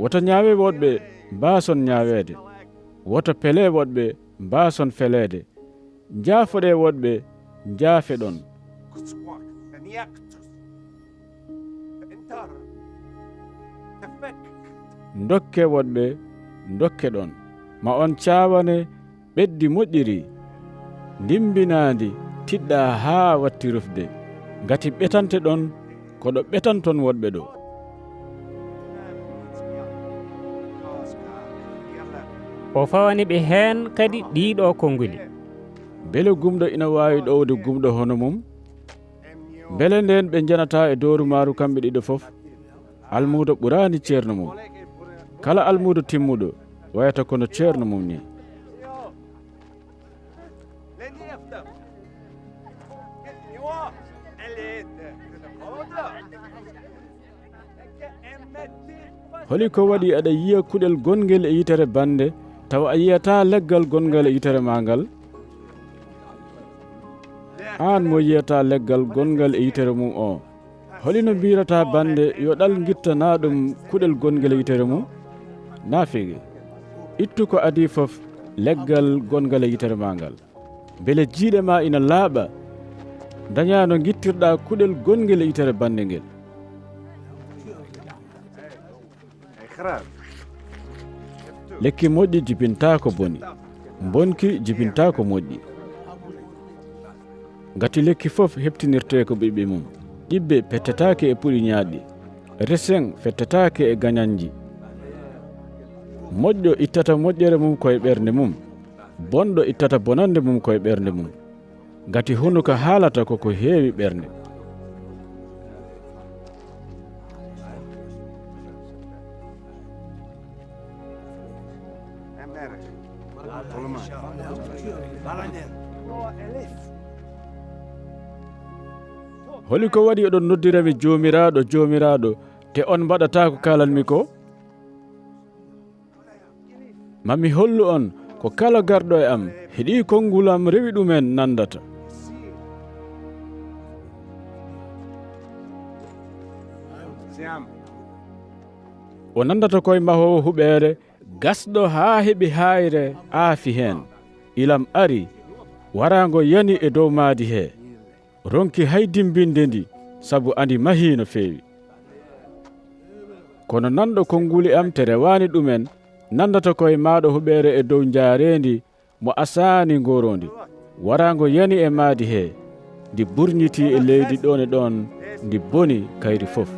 woto ñaawe woɗɓe mbaason ñaaweede woto pele woɗɓe mbaason feleede njaafoɗe woɗɓe njaafe ɗon dokke woɗɓe dokke ɗon ma on caawane ɓeddi moƴƴiri ndimbinaandi tiɗɗa haa watti rufde ngati ɓetante ɗon koɗo ɓetanton woɗɓe ɗo o fawani ɓe heen kadi ɗiɗo konnguli bele gumɗo ina waawi ɗowde gumɗo hono mum bele nden ɓe janata e dooru maaru kamɓe ɗiɗo fof almuudo ɓuraani ceerno mum kala almuudo timmuɗo wayata kono ceerno mum ni holi ko waɗi aɗa yiya kuɗel gongel e yitere bande tawa a yiyata leggal gongal e yitere ma ngal an mo yiyata leggal gongal e yitere mum o holino mbirata bande yo ɗal gittana ɗum kuɗel gongel e yitere mum naafigi ittu ko adi fof leggal gongal e yitere ma ngal beele jiiɗe ma ina laaɓa daña no gittirɗa kuɗel gongel e yitere bande ngel lekki moƴƴi jibinta ko boni bonki jibinta ko moƴƴi ngati lekki fof heptinirte ko ɓiɓɓe mum ɗibbe pettetake e puɗi ñaaɗɗi resen fettetake e gañanji moƴƴo ittata moƴƴere mum koye ɓernde mum bonɗo ittata bonande mum koye ɓernde mum ngati hunuko haalata koko heewi ɓernde holi ko waɗi oɗon noddirami joomiraɗo joomiraɗo te on mbaɗata ko kalanmi ko mami hollu on ko kala garɗo e am heeɗi konngulam rewi ɗumen nandata o nandata koye mahowo huɓeere gasɗo haa heɓi hayre aafi heen ilam ari warango yani e dow maadi he ronki haydimbinde ndi sabu andi mahi no feewi kono nanɗo konnguli am te rewani ɗumen nandata koye maɗo huɓeere e dow jaarendi mo asani ngorondi warango yani e maadi he ndi burñiti e leydi ɗon e ɗon ndi boni kayri fof